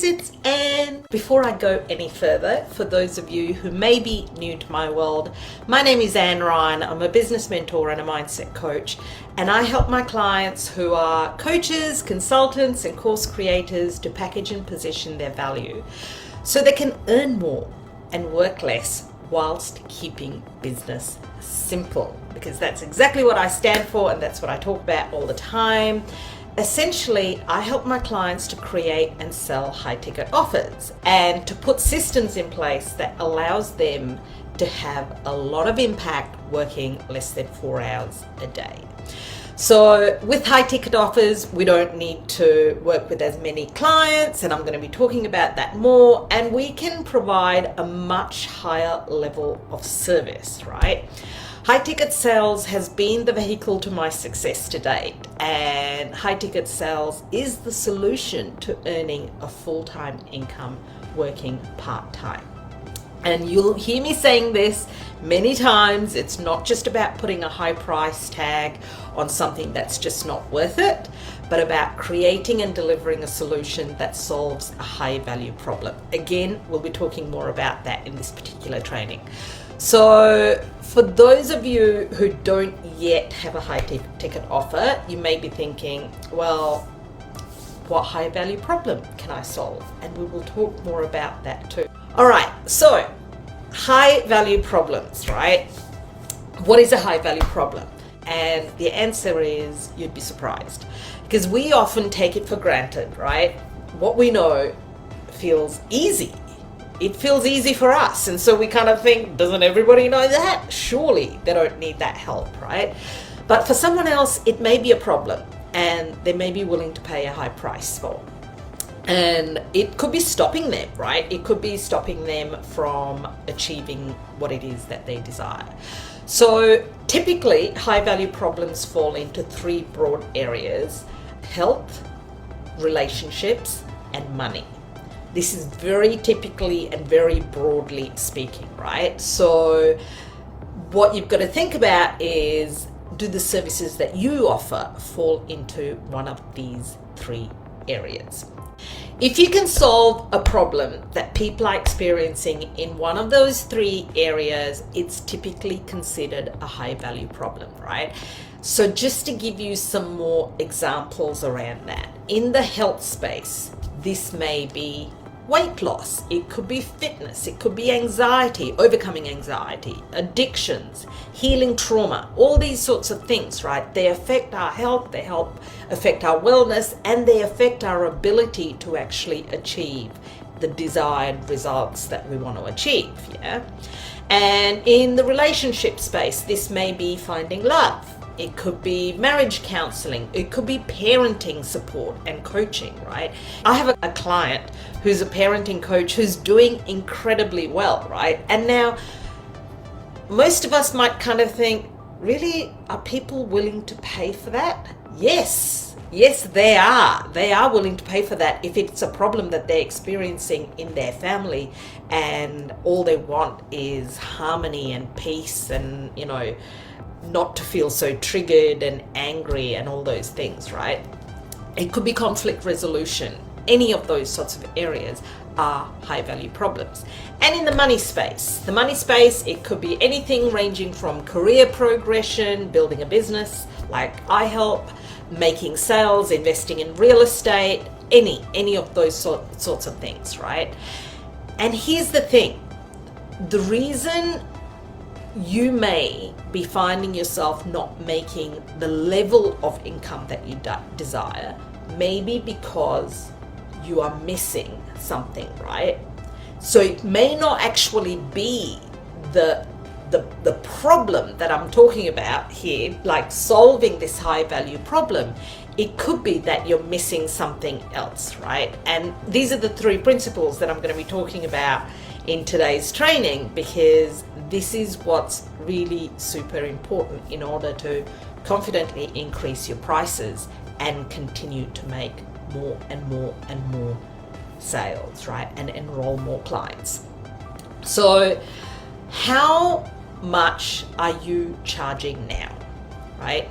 guys, it's Anne. Before I go any further, for those of you who may be new to my world, my name is Anne Ryan. I'm a business mentor and a mindset coach, and I help my clients who are coaches, consultants, and course creators to package and position their value so they can earn more and work less whilst keeping business simple, because that's exactly what I stand for and that's what I talk about all the time. Essentially, I help my clients to create and sell high-ticket offers and to put systems in place that allows them to have a lot of impact working less than 4 hours a day. So with high-ticket offers, we don't need to work with as many clients, and I'm going to be talking about that more, and we can provide a much higher level of service, right? High-ticket sales has been the vehicle to my success to date, and high-ticket sales is the solution to earning a full-time income working part-time. And you'll hear me saying this many times. It's not just about putting a high price tag on something that's just not worth it, but about creating and delivering a solution that solves a high value problem. Again, we'll be talking more about that in this particular training. So for those of you who don't yet have a high ticket offer, you may be thinking, well, what high value problem can I solve? And we will talk more about that too. All right, so high value problems, right? What is a high value problem? And the answer is, you'd be surprised, because we often take it for granted, right? What we know feels easy. It feels easy for us. And so we kind of think, doesn't everybody know that? Surely they don't need that help, right? But for someone else, it may be a problem and they may be willing to pay a high price for. And it could be stopping them, right? It could be stopping them from achieving what it is that they desire. So typically, high value problems fall into 3 broad areas: health, relationships, and money. This is very typically and very broadly speaking, right? So what you've got to think about is, do the services that you offer fall into one of these 3 areas? If you can solve a problem that people are experiencing in one of those 3 areas, it's typically considered a high value problem, right? So just to give you some more examples around that, in the health space, this may be weight loss, it could be fitness, it could be anxiety, overcoming anxiety, addictions, healing trauma, all these sorts of things, right? They affect our health, they help affect our wellness, and they affect our ability to actually achieve the desired results that we want to achieve, yeah? And in the relationship space, this may be finding love. It could be marriage counseling. It could be parenting support and coaching, right? I have a client who's a parenting coach who's doing incredibly well, right? And now most of us might kind of think, really, are people willing to pay for that? Yes, they are. They are willing to pay for that if it's a problem that they're experiencing in their family and all they want is harmony and peace and, you know, not to feel so triggered and angry and all those things, right? It could be conflict resolution. Any of those sorts of areas are high value problems. And in the money space, it could be anything ranging from career progression, building a business like I help, making sales, investing in real estate, any of those sorts of things, right? And here's the thing, the reason you may be finding yourself not making the level of income that you desire, maybe because you are missing something, right? So it may not actually be the problem that I'm talking about here, like solving this high value problem. It could be that you're missing something else, right? And these are the 3 principles that I'm going to be talking about in today's training, because this is what's really super important in order to confidently increase your prices and continue to make more and more and more sales, right? And enroll more clients. So how much are you charging now, right?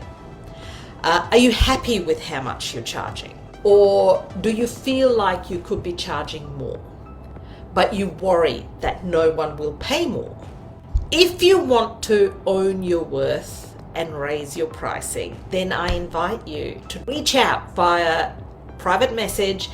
Are you happy with how much you're charging? Or do you feel like you could be charging more, but you worry that no one will pay more? If you want to own your worth and raise your pricing, then I invite you to reach out via private message,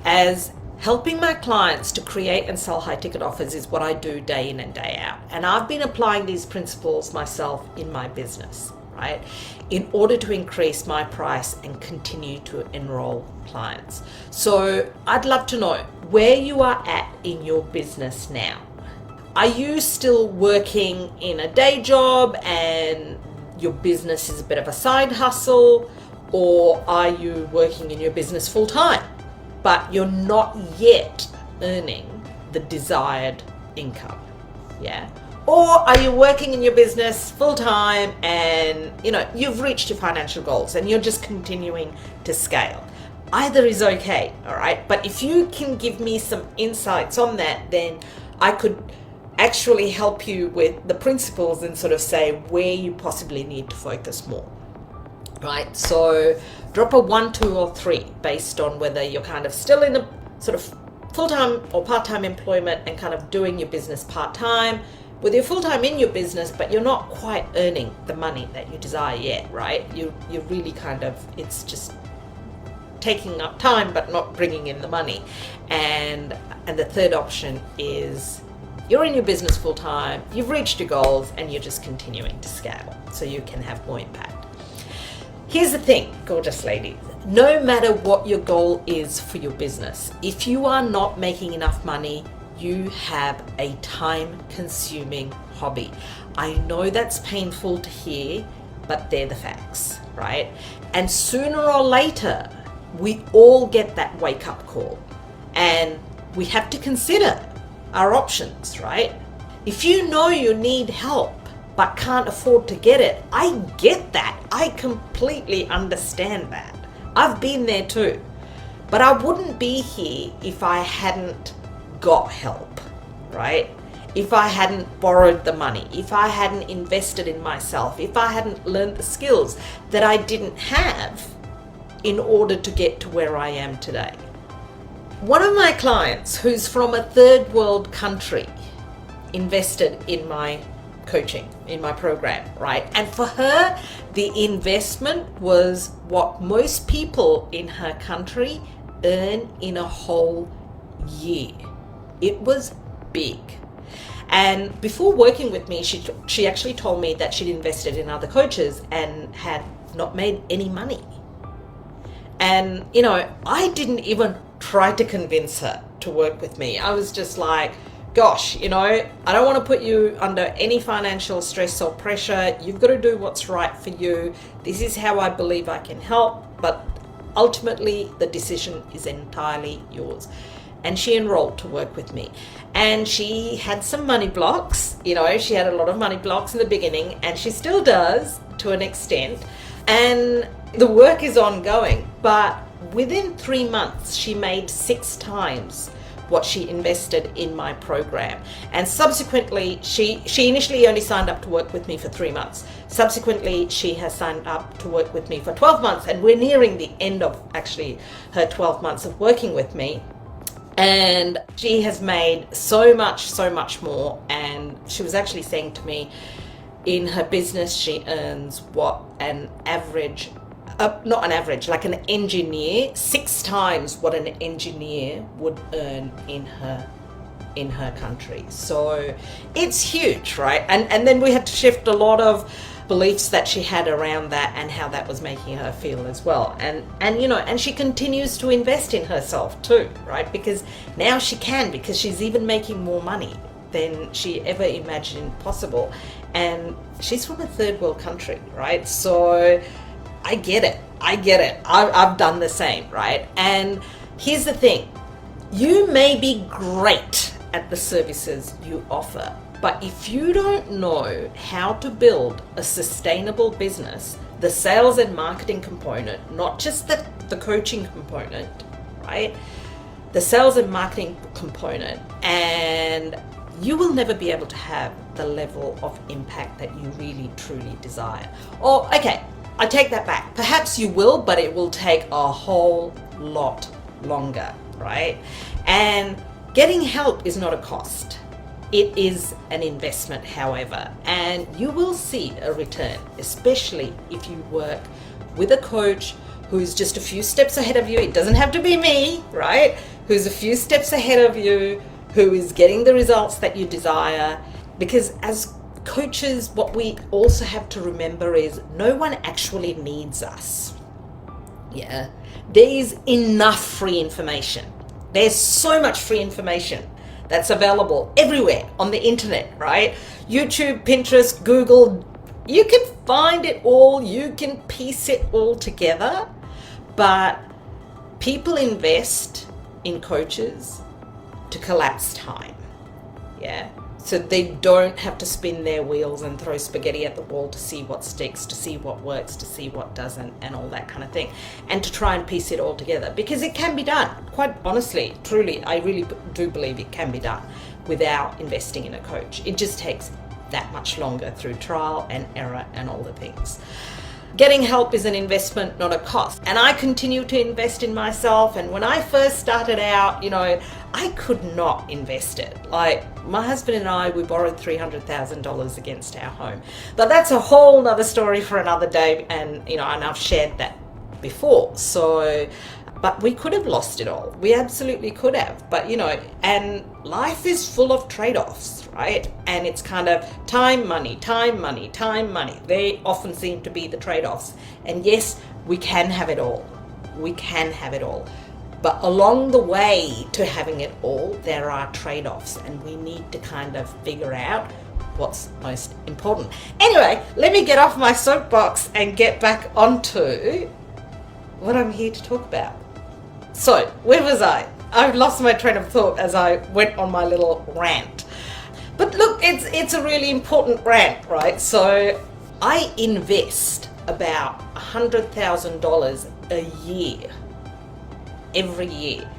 as helping my clients to create and sell high ticket offers is what I do day in and day out. And I've been applying these principles myself in my business, right? In order to increase my price and continue to enroll clients. So I'd love to know where you are at in your business now. Are you still working in a day job and your business is a bit of a side hustle? Or are you working in your business full time, but you're not yet earning the desired income? Yeah. Or are you working in your business full time and you've reached your financial goals and you're just continuing to scale? Either is okay, all right? But if you can give me some insights on that, then I could actually help you with the principles and sort of say where you possibly need to focus more, right? So drop a 1, 2, or 3 based on whether you're kind of still in a sort of full-time or part-time employment and kind of doing your business part-time, whether you're full-time in your business but you're not quite earning the money that you desire yet, right? You're really kind of, it's just taking up time but not bringing in the money. And the third option is you're in your business full-time, you've reached your goals, and you're just continuing to scale so you can have more impact. Here's the thing, gorgeous ladies. No matter what your goal is for your business, if you are not making enough money, you have a time-consuming hobby. I know that's painful to hear, but they're the facts, right? And sooner or later, we all get that wake-up call, and we have to consider our options, right? If you know you need help but can't afford to get it, I get that. I completely understand that. I've been there too. But I wouldn't be here if I hadn't got help, right? If I hadn't borrowed the money, if I hadn't invested in myself, if I hadn't learned the skills that I didn't have in order to get to where I am today. One of my clients who's from a third world country invested in my coaching, in my program, right? And for her, the investment was what most people in her country earn in a whole year. It was big. And before working with me, she actually told me that she'd invested in other coaches and had not made any money. And, I didn't even try to convince her to work with me. I was just like, gosh, I don't want to put you under any financial stress or pressure. You've got to do what's right for you. This is how I believe I can help, but ultimately the decision is entirely yours. And she enrolled to work with me. And she had some money blocks. She had a lot of money blocks in the beginning, and she still does to an extent. And the work is ongoing, but within 3 months, she made 6 times what she invested in my program. And subsequently, she initially only signed up to work with me for 3 months. Subsequently, she has signed up to work with me for 12 months, and we're nearing the end of actually her 12 months of working with me. And she has made so much more. And she was actually saying to me, in her business, she earns what an average, not an average, like an engineer, 6 times what an engineer would earn in her country. So it's huge, right? And then we had to shift a lot of beliefs that she had around that and how that was making her feel as well. And she continues to invest in herself too, right? Because now she can, because she's even making more money than she ever imagined possible. And she's from a third world country, right? So I get it. I've done the same, right? And here's the thing. You may be great at the services you offer, but if you don't know how to build a sustainable business, the sales and marketing component, not just the coaching component, right? The sales and marketing component, and you will never be able to have the level of impact that you really truly desire. Or, okay, I take that back. Perhaps you will, but it will take a whole lot longer, right? And getting help is not a cost. It is an investment, however, and you will see a return, especially if you work with a coach who's just a few steps ahead of you. It doesn't have to be me, right? Who's a few steps ahead of you, who is getting the results that you desire. Because as coaches, what we also have to remember is no one actually needs us. Yeah, there is enough free information. There's so much free information that's available everywhere on the internet, right? YouTube, Pinterest, Google, you can find it all, you can piece it all together, but people invest in coaches to collapse time, yeah? So they don't have to spin their wheels and throw spaghetti at the wall to see what sticks, to see what works, to see what doesn't, and all that kind of thing, and to try and piece it all together, because it can be done. Quite honestly, truly, I really do believe it can be done without investing in a coach. It just takes that much longer through trial and error and all the things. Getting help is an investment, not a cost. And I continue to invest in myself. And when I first started out, I could not invest it. Like, my husband and I, we borrowed $300,000 against our home. But that's a whole nother story for another day. And, and I've shared that before. But we could have lost it all. We absolutely could have. But, and life is full of trade-offs, right? And it's kind of time, money, time, money, time, money. They often seem to be the trade-offs. And yes, we can have it all. We can have it all. But along the way to having it all, there are trade-offs. And we need to kind of figure out what's most important. Anyway, let me get off my soapbox and get back onto what I'm here to talk about. So, where was I? I've lost my train of thought as I went on my little rant. But look, it's a really important rant, right? So, I invest about $100,000 a year, every year,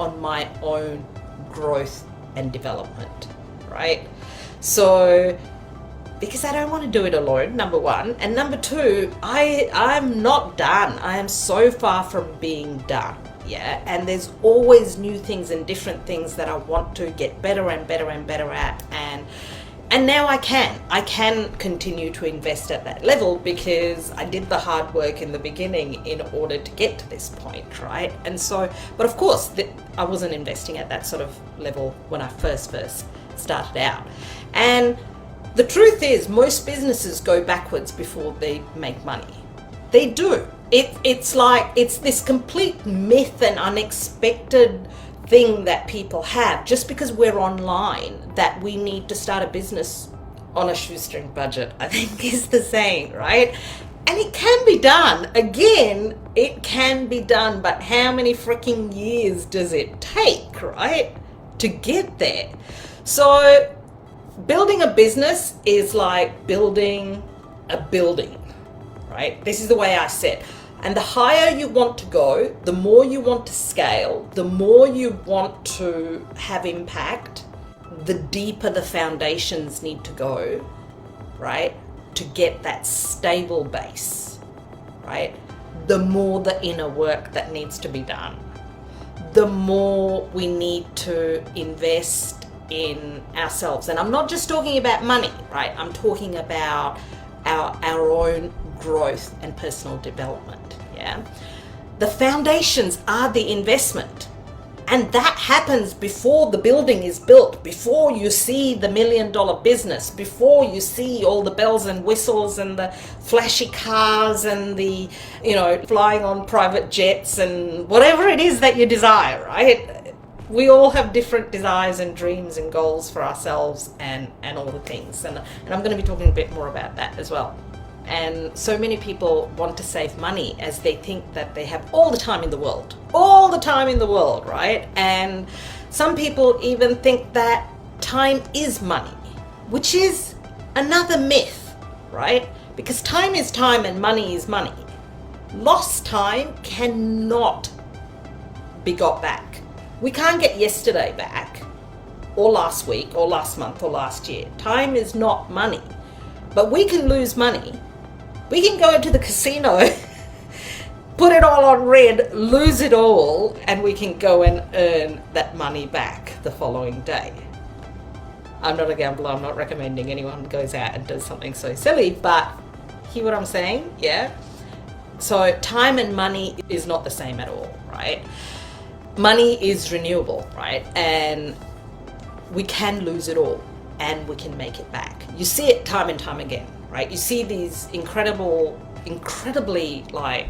on my own growth and development, right? So, because I don't want to do it alone, number one. And number two, I'm not done. I am so far from being done. Yeah, and there's always new things and different things that I want to get better and better and better at, and now I can continue to invest at that level because I did the hard work in the beginning in order to get to this point, right? And so, but of course, I wasn't investing at that sort of level when I first started out, and the truth is most businesses go backwards before they make money. They do. It's like, it's this complete myth and unexpected thing that people have just because we're online that we need to start a business on a shoestring budget, I think is the saying, right? And it can be done. Again, it can be done, but how many freaking years does it take, right, to get there? So building a business is like building a building, right? This is the way I said. And the higher you want to go, the more you want to scale, the more you want to have impact, the deeper the foundations need to go, right? To get that stable base, right? The more the inner work that needs to be done, the more we need to invest in ourselves. And I'm not just talking about money, right? I'm talking about our own growth and personal development. Yeah, the foundations are the investment, and that happens before the building is built, before you see the $1 million business, before you see all the bells and whistles and the flashy cars and the flying on private jets and whatever it is that you desire, right? We all have different desires and dreams and goals for ourselves and all the things. And I'm going to be talking a bit more about that as well. And so many people want to save money as they think that they have all the time in the world, right? And some people even think that time is money, which is another myth, right? Because time is time and money is money. Lost time cannot be got back. We can't get yesterday back, or last week, or last month, or last year. Time is not money. But we can lose money. We can go into the casino put it all on red, lose it all, and we can go and earn that money back the following day. I'm not a gambler, I'm not recommending anyone goes out and does something so silly, but hear what I'm saying? Yeah? So time and money is not the same at all, right? Money is renewable, right? And we can lose it all and we can make it back. You see it time and time again, right? You see these incredibly like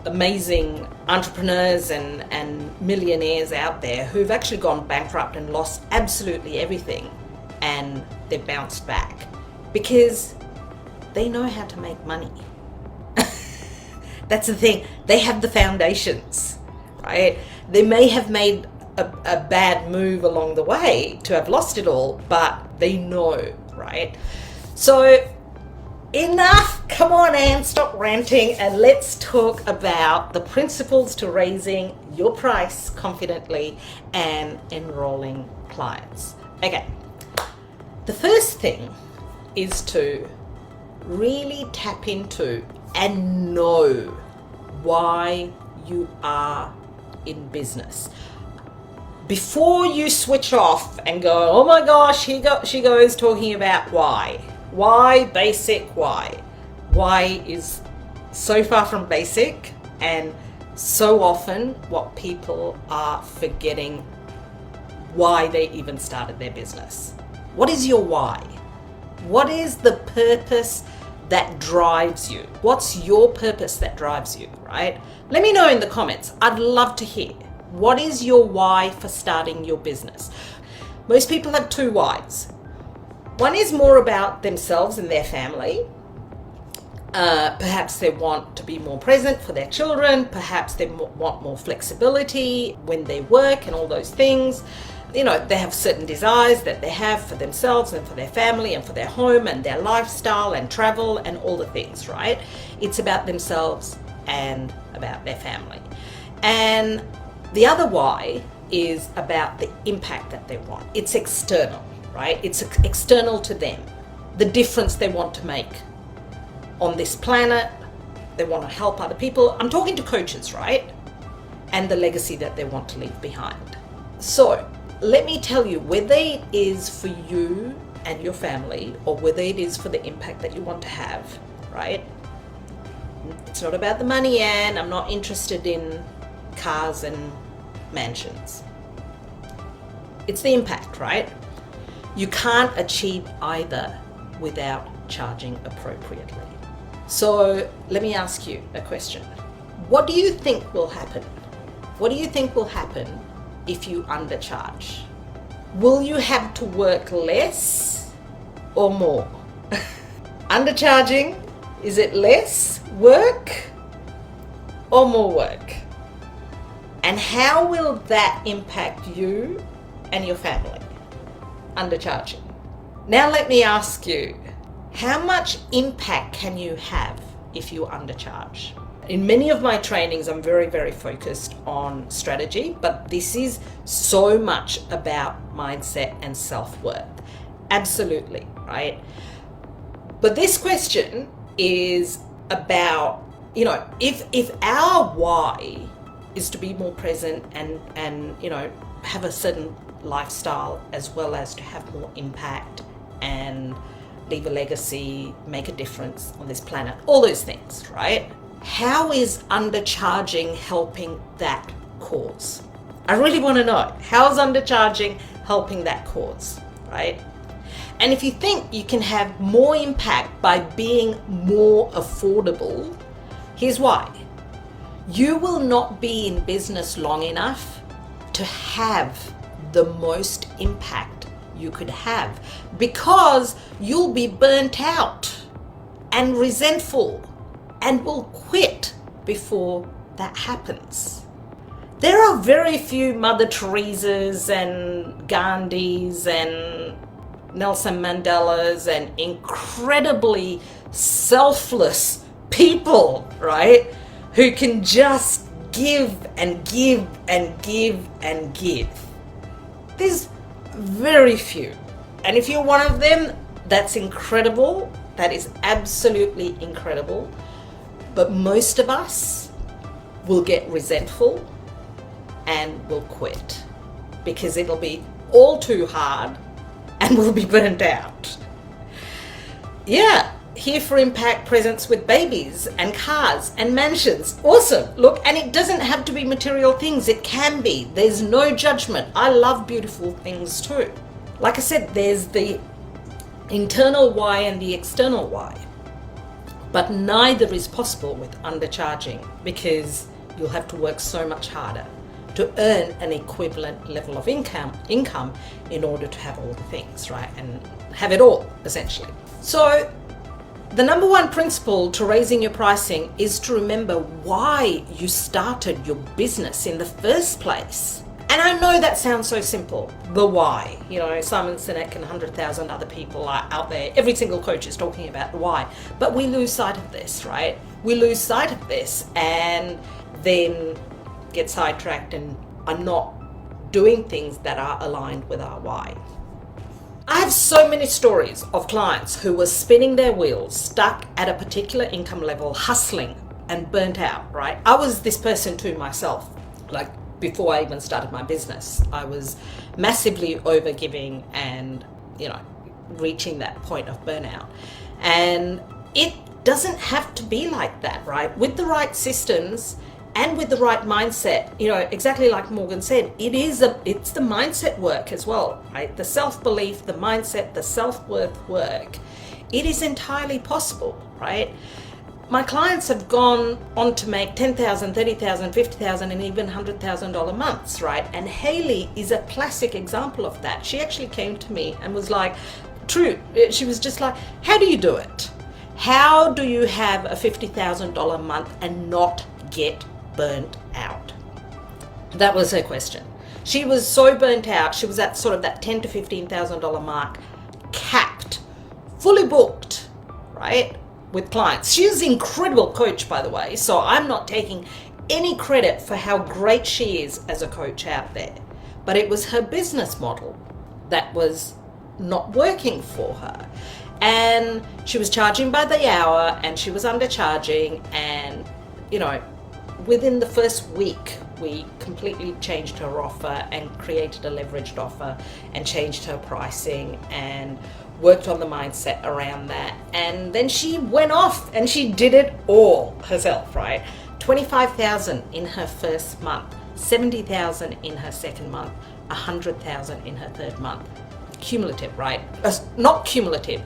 amazing entrepreneurs and millionaires out there who've actually gone bankrupt and lost absolutely everything, and they've bounced back because they know how to make money. That's the thing. They have the foundations, right? They may have made a bad move along the way to have lost it all, but they know, right? So enough. Come on, Anne, stop ranting, and let's talk about the principles to raising your price confidently and enrolling clients. Okay. The first thing is to really tap into and know why you are in business. Before you switch off and go, oh my gosh, she goes talking about why. Why basic? Why? Why is so far from basic, and so often what people are forgetting why they even started their business. What is your why? What is the purpose that drives you? What's your purpose that drives you, right? Let me know in the comments. I'd love to hear. What is your why for starting your business? Most people have two whys. One is more about themselves and their family. Perhaps they want to be more present for their children. Perhaps they want more flexibility when they work and all those things. You know, they have certain desires that they have for themselves and for their family and for their home and their lifestyle and travel and all the things, right? It's about themselves and about their family. And the other why is about the impact that they want. It's external, right? It's external to them. The difference they want to make on this planet. They want to help other people. I'm talking to coaches, right? And the legacy that they want to leave behind. So let me tell you, whether it is for you and your family or whether it is for the impact that you want to have, right? It's not about the money, Anne. I'm not interested in cars and mansions. It's the impact, right? You can't achieve either without charging appropriately. So let me ask you a question. What do you think will happen? What do you think will happen if you undercharge? Will you have to work less or more? Undercharging, is it less work or more work? And how will that impact you and your family? Undercharging. Now let me ask you, how much impact can you have if you undercharge? In many of my trainings, I'm very, very focused on strategy, but this is so much about mindset and self-worth. Absolutely, right? But this question is about, you know, if our why is to be more present and you know, have a certain lifestyle as well as to have more impact and leave a legacy, make a difference on this planet, all those things, right? How is undercharging helping that cause? I really want to know, how is undercharging helping that cause, right? And if you think you can have more impact by being more affordable, here's why. You will not be in business long enough to have the most impact you could have, because you'll be burnt out and resentful and will quit before that happens. There are very few Mother Teresas and Gandhis and Nelson Mandelas and incredibly selfless people, right, who can just give and give and give and give. There's very few. And if you're one of them, that's incredible. That is absolutely incredible. But most of us will get resentful and will quit because it'll be all too hard and will be burnt out. Yeah, here for impact presents with babies and cars and mansions. Awesome. Look, and it doesn't have to be material things. It can be. There's no judgment. I love beautiful things too. Like I said, there's the internal why and the external why. But neither is possible with undercharging because you'll have to work so much harder to earn an equivalent level of income in order to have all the things, right? And have it all, essentially. So the number one principle to raising your pricing is to remember why you started your business in the first place. And I know that sounds so simple, the why. You know, Simon Sinek and 100,000 other people are out there. Every single coach is talking about the why. But we lose sight of this, right? We lose sight of this and then get sidetracked and are not doing things that are aligned with our why. I have so many stories of clients who were spinning their wheels, stuck at a particular income level, hustling and burnt out, right? I was this person too myself. Like before I even started my business, I was massively overgiving and, you know, reaching that point of burnout. And it doesn't have to be like that, right? With the right systems and with the right mindset, you know, exactly like Morgan said, it's the mindset work as well, right? The self-belief, the mindset, the self-worth work. It is entirely possible, right? My clients have gone on to make $10,000, $30,000, $50,000 and even $100,000 months, right? And Haley is a classic example of that. She actually came to me and was like, she was just like, how do you do it? How do you have a $50,000 a month and not get burnt out? That was her question. She was so burnt out. She was at sort of that $10,000 to $15,000 mark, capped, fully booked, right, with clients. She's an incredible coach, by the way, so I'm not taking any credit for how great she is as a coach out there. But it was her business model that was not working for her. And she was charging by the hour and she was undercharging, and, you know, within the first week, we completely changed her offer and created a leveraged offer and changed her pricing and worked on the mindset around that. And then she went off and she did it all herself, right? $25,000 in her first month, $70,000 in her second month, $100,000 in her third month. Cumulative, right? Not cumulative.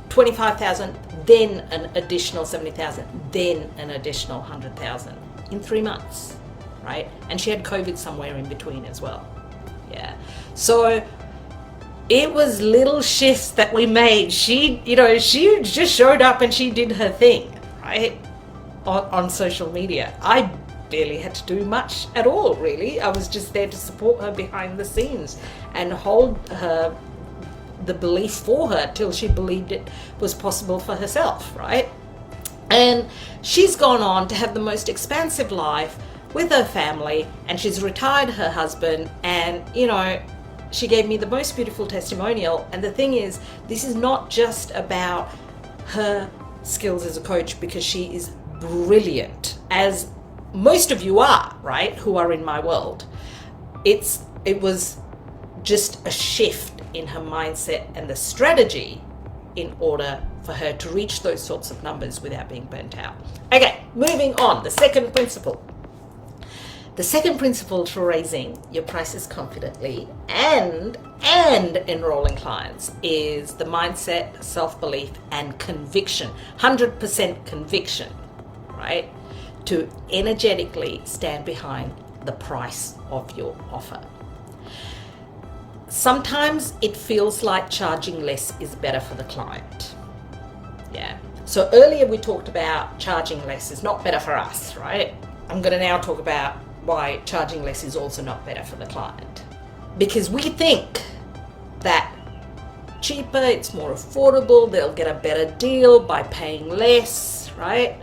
25,000, then an additional 70,000, then an additional 100,000 in 3 months, right? And she had COVID somewhere in between as well. Yeah. So it was little shifts that we made. She just showed up and she did her thing, right? On social media. I barely had to do much at all, really. I was just there to support her behind the scenes and hold her the belief for her till she believed it was possible for herself, right? And she's gone on to have the most expansive life with her family, and she's retired her husband, and, you know, she gave me the most beautiful testimonial. And the thing is, this is not just about her skills as a coach, because she is brilliant, as most of you are, right, who are in my world. It was just a shift in her mindset and the strategy in order for her to reach those sorts of numbers without being burnt out. Okay, moving on. The second principle. The second principle to raising your prices confidently and enrolling clients is the mindset, self-belief, and conviction. 100% conviction, right? To energetically stand behind the price of your offer. Sometimes it feels like charging less is better for the client. Yeah. So earlier we talked about charging less is not better for us, right? I'm going to now talk about why charging less is also not better for the client. Because we think that cheaper, it's more affordable, they'll get a better deal by paying less, right?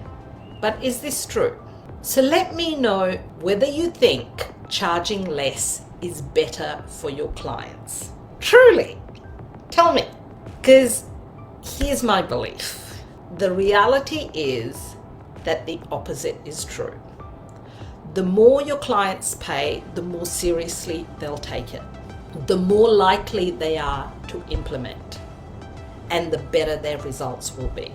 But is this true? So let me know whether you think charging less is better for your clients. Truly, tell me. Because here's my belief. The reality is that the opposite is true. The more your clients pay, the more seriously they'll take it. The more likely they are to implement, and the better their results will be.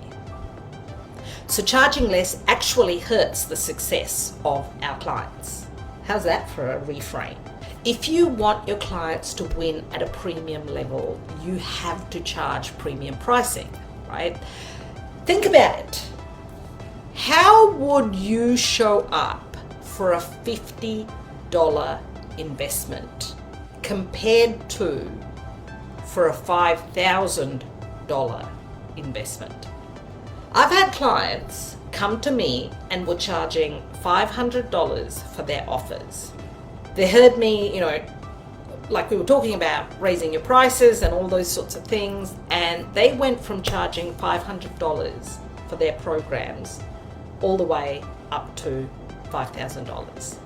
So charging less actually hurts the success of our clients. How's that for a reframe? If you want your clients to win at a premium level, you have to charge premium pricing, right? Think about it. How would you show up for a $50 investment compared to for a $5,000 investment? I've had clients come to me and were charging $500 for their offers. They heard me, like we were talking about raising your prices and all those sorts of things, and they went from charging $500 for their programs all the way up to $5,000.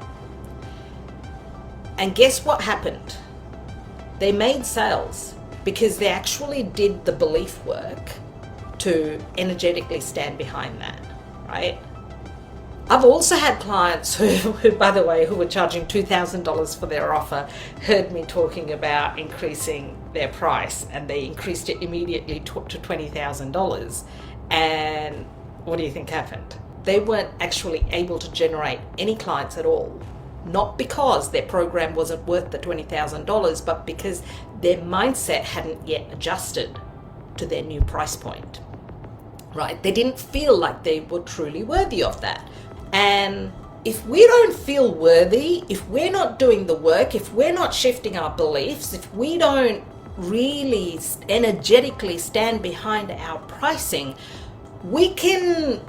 And guess what happened? They made sales because they actually did the belief work to energetically stand behind that, right? I've also had clients who, by the way, who were charging $2,000 for their offer, heard me talking about increasing their price, and they increased it immediately to $20,000. And what do you think happened? They weren't actually able to generate any clients at all. Not because their program wasn't worth the $20,000, but because their mindset hadn't yet adjusted to their new price point, right? They didn't feel like they were truly worthy of that. And if we don't feel worthy, if we're not doing the work, if we're not shifting our beliefs, if we don't really energetically stand behind our pricing, we can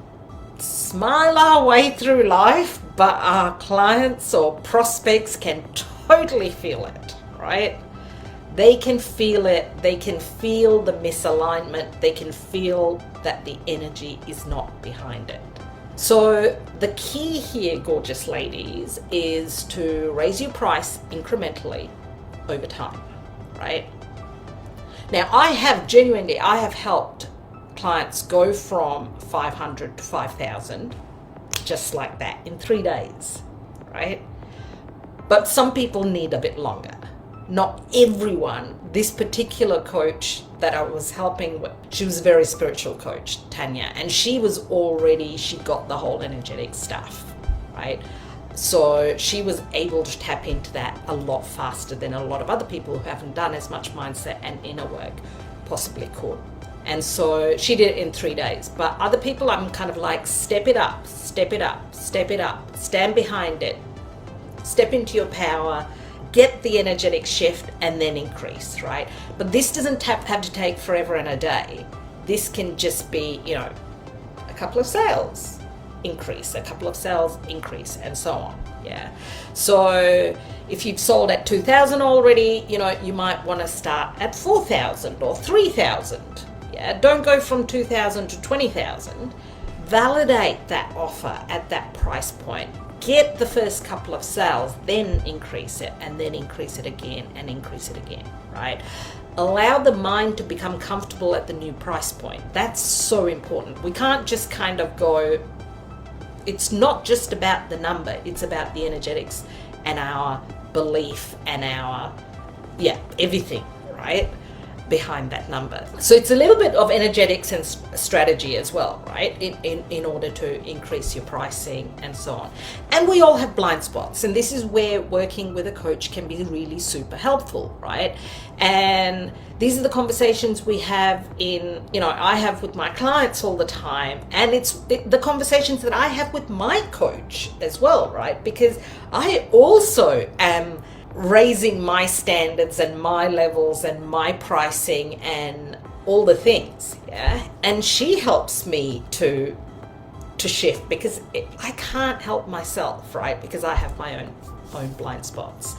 smile our way through life, but our clients or prospects can totally feel it, right? They can feel it. They can feel the misalignment. They can feel that the energy is not behind it. So the key here, gorgeous ladies, is to raise your price incrementally over time, right? Now, I have helped clients go from 500 to 5,000 just like that in 3 days, right? But some people need a bit longer. Not everyone. This particular coach that I was helping with, she was a very spiritual coach, Tanya, and she got the whole energetic stuff, right? So she was able to tap into that a lot faster than a lot of other people who haven't done as much mindset and inner work possibly could. And so she did it in 3 days. But other people, I'm kind of like, step it up, step it up, step it up, stand behind it, step into your power, get the energetic shift, and then increase, right? But this doesn't have to take forever and a day. This can just be, a couple of sales increase, a couple of sales increase, and so on. Yeah. So if you've sold at 2,000 already, you might want to start at 4,000 or 3,000. Yeah. Don't go from 2,000 to 20,000. Validate that offer at that price point. Get the first couple of sales, then increase it, and then increase it again, and increase it again, right? Allow the mind to become comfortable at the new price point. That's so important. We can't just kind of go, it's not just about the number, it's about the energetics and our belief and our, everything, right? Behind that number. So it's a little bit of energetics and strategy as well, right? In order to increase your pricing and so on. And we all have blind spots, and this is where working with a coach can be really super helpful, right? And these are the conversations we have I have with my clients all the time, and it's the conversations that I have with my coach as well, right? Because I also am raising my standards and my levels and my pricing and all the things, and she helps me to shift, because I can't help myself, right? Because I have my own blind spots.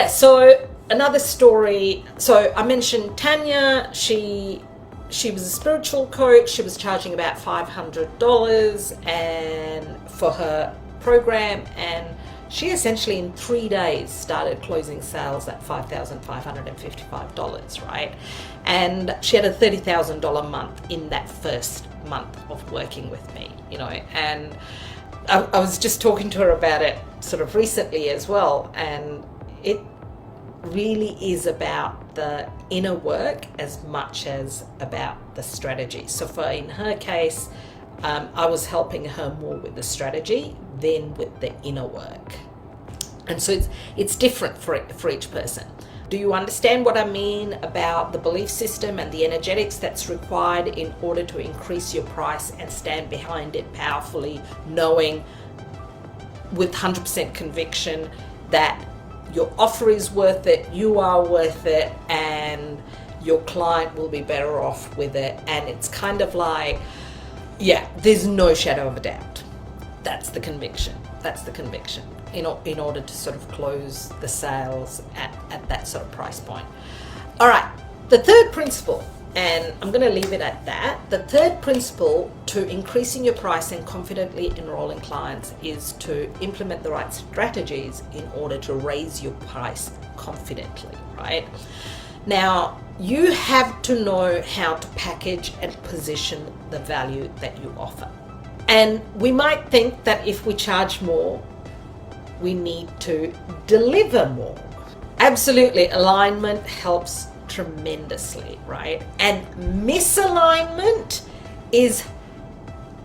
So another story. So I mentioned Tanya. She was a spiritual coach. She was charging about $500 and for her program, and she essentially in 3 days started closing sales at $5,555, right? And she had a $30,000 month in that first month of working with me, and I was just talking to her about it sort of recently as well, and it really is about the inner work as much as about the strategy. So in her case, I was helping her more with the strategy than with the inner work. And so it's different for each person. Do you understand what I mean about the belief system and the energetics that's required in order to increase your price and stand behind it powerfully, knowing with 100% conviction that your offer is worth it, you are worth it, and your client will be better off with it? And it's kind of like, yeah, there's no shadow of a doubt. That's the conviction. That's the conviction in order to sort of close the sales at that sort of price point. All right, the third principle, and I'm going to leave it at that. The third principle to increasing your price and confidently enrolling clients is to implement the right strategies in order to raise your price confidently, right? Now, you have to know how to package and position the value that you offer. And we might think that if we charge more, we need to deliver more. Absolutely, alignment helps tremendously, right? And misalignment is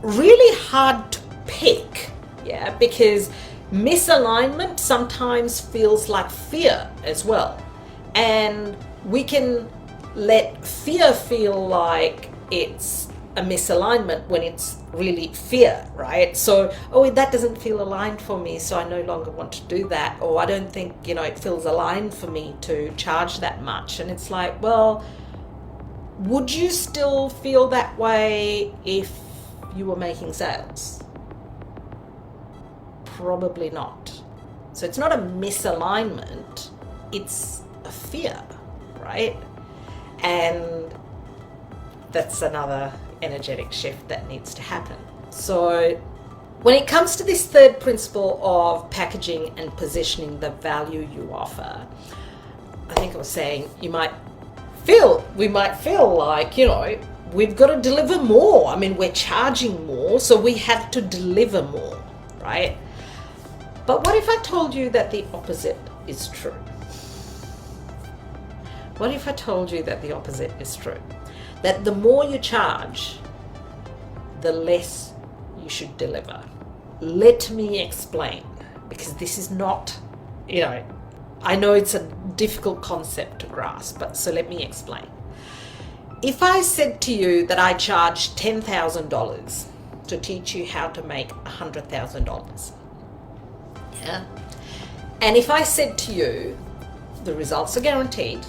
really hard to pick, yeah, because misalignment sometimes feels like fear as well. And we can let fear feel like it's a misalignment when it's really fear, right? So, oh, that doesn't feel aligned for me, so I no longer want to do that. Or I don't think, it feels aligned for me to charge that much. And it's like, well, would you still feel that way if you were making sales? Probably not. So it's not a misalignment, it's a fear, right? And that's another energetic shift that needs to happen. So when it comes to this third principle of packaging and positioning the value you offer, I think I was saying we might feel like, we've got to deliver more. I mean, we're charging more, so we have to deliver more, right? But what if I told you that the opposite is true? What if I told you that the opposite is true? That the more you charge, the less you should deliver. Let me explain, because this is not, I know it's a difficult concept to grasp, but so let me explain. If I said to you that I charge $10,000 to teach you how to make $100,000, yeah? And if I said to you, the results are guaranteed,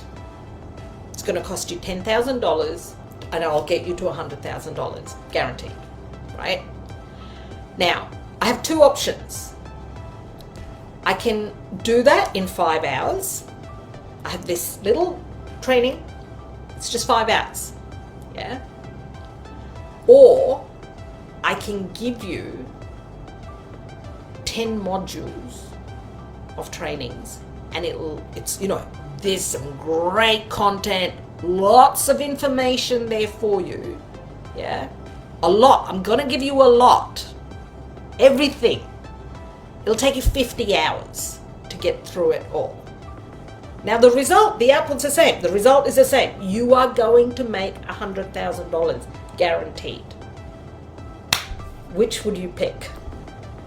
it's going to cost you $10,000 and I'll get you to $100,000, guaranteed, right? Now, I have two options. I can do that in 5 hours. I have this little training, it's just 5 hours, yeah? Or I can give you 10 modules of trainings, and there's some great content, lots of information there for you, yeah? A lot. I'm gonna give you a lot. Everything. It'll take you 50 hours to get through it all. Now the output's the same. The result is the same. You are going to make $100,000, guaranteed. Which would you pick?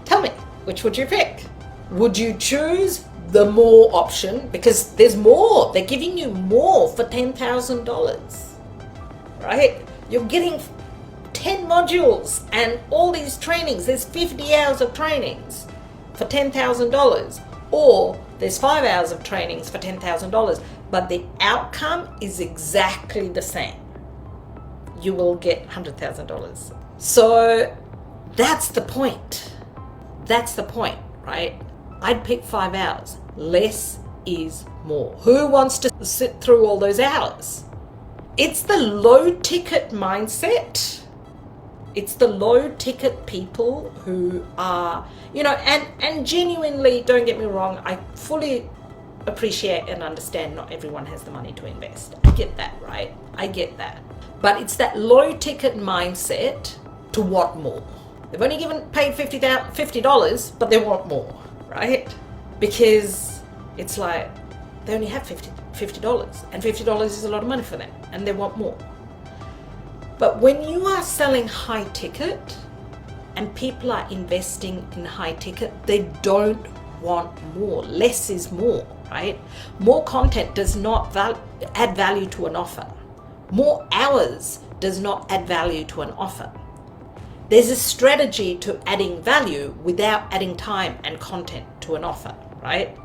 Tell me, which would you pick? Would you choose the more option? Because there's more. They're giving you more for $10,000, right? You're getting 10 modules and all these trainings. There's 50 hours of trainings for $10,000, or there's 5 hours of trainings for $10,000, but the outcome is exactly the same. You will get $100,000. So that's the point. That's the point, right? I'd pick 5 hours. Less is more. Who wants to sit through all those hours? It's the low ticket mindset. It's the low ticket people who are, and genuinely, don't get me wrong, I fully appreciate and understand not everyone has the money to invest. I get that, right? I get that. But it's that low ticket mindset to want more. They've only paid $50, but they want more, right? Because it's like they only have $50, and $50 is a lot of money for them, and they want more. But when you are selling high ticket and people are investing in high ticket, they don't want more. Less is more, right? More content does not add value to an offer. More hours does not add value to an offer. There's a strategy to adding value without adding time and content to an offer, right?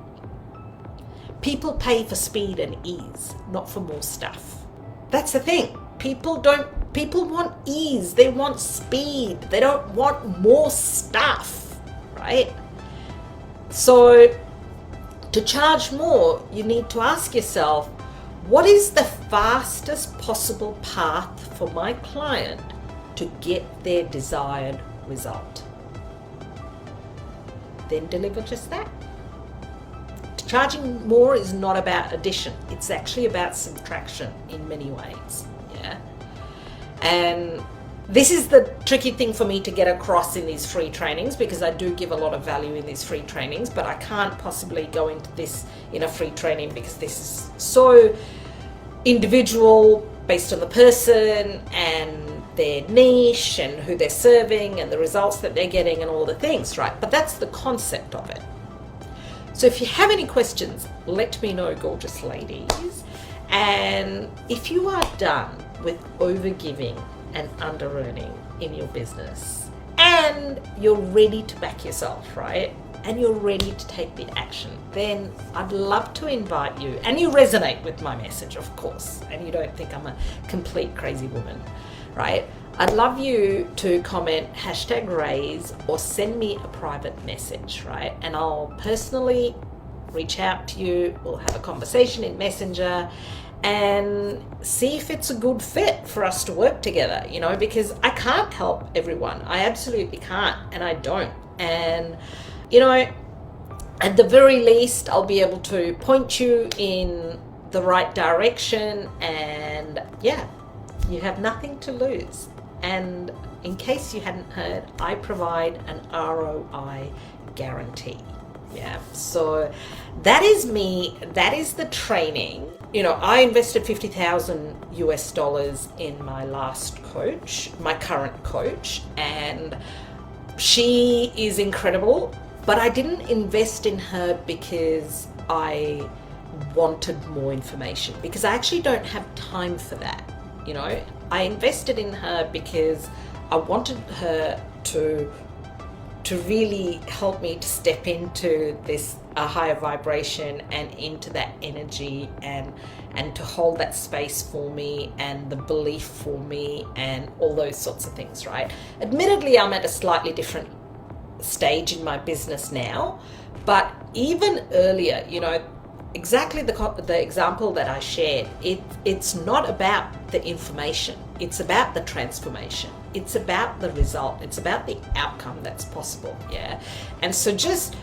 People pay for speed and ease, not for more stuff. That's the thing. People want ease. They want speed. They don't want more stuff, right? So to charge more, you need to ask yourself, what is the fastest possible path for my client to get their desired result? Then deliver just that. Charging more is not about addition. It's actually about subtraction in many ways. Yeah. And this is the tricky thing for me to get across in these free trainings, because I do give a lot of value in these free trainings, but I can't possibly go into this in a free training because this is so individual, based on the person and their niche and who they're serving and the results that they're getting and all the things, right? But that's the concept of it. So if you have any questions, let me know, gorgeous ladies. And if you are done with overgiving and under-earning in your business, and you're ready to back yourself, right? And you're ready to take the action, then I'd love to invite you, and you resonate with my message, of course, and you don't think I'm a complete crazy woman, right? I'd love you to comment #raise or send me a private message, right? And I'll personally reach out to you. We'll have a conversation in Messenger and see if it's a good fit for us to work together, you know, because I can't help everyone. I absolutely can't, and I don't. And, you know, at the very least, I'll be able to point you in the right direction, and yeah, you have nothing to lose. And in case you hadn't heard, I provide an ROI guarantee. Yeah, so that is me. That is the training. You know, I invested $50,000 in my last coach, my current coach, and she is incredible. But I didn't invest in her because I wanted more information, because I actually don't have time for that. You know, I invested in her because I wanted her to really help me to step into this a higher vibration and into that energy, and to hold that space for me and the belief for me and all those sorts of things, right? Admittedly, I'm at a slightly different stage in my business now, but even earlier, you know, exactly the example that I shared, it's not about the information, it's about the transformation, it's about the result, it's about the outcome that's possible. Yeah. And so just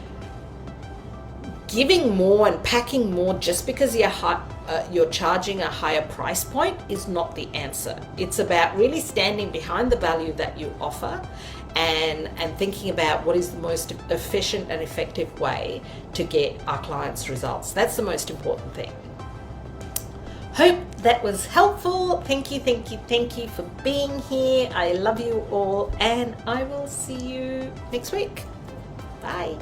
giving more and packing more just because you're charging a higher price point is not the answer. It's about really standing behind the value that you offer and thinking about what is the most efficient and effective way to get our clients results. That's the most important thing. Hope that was helpful. Thank you for being here. I love you all, and I will see you next week. Bye.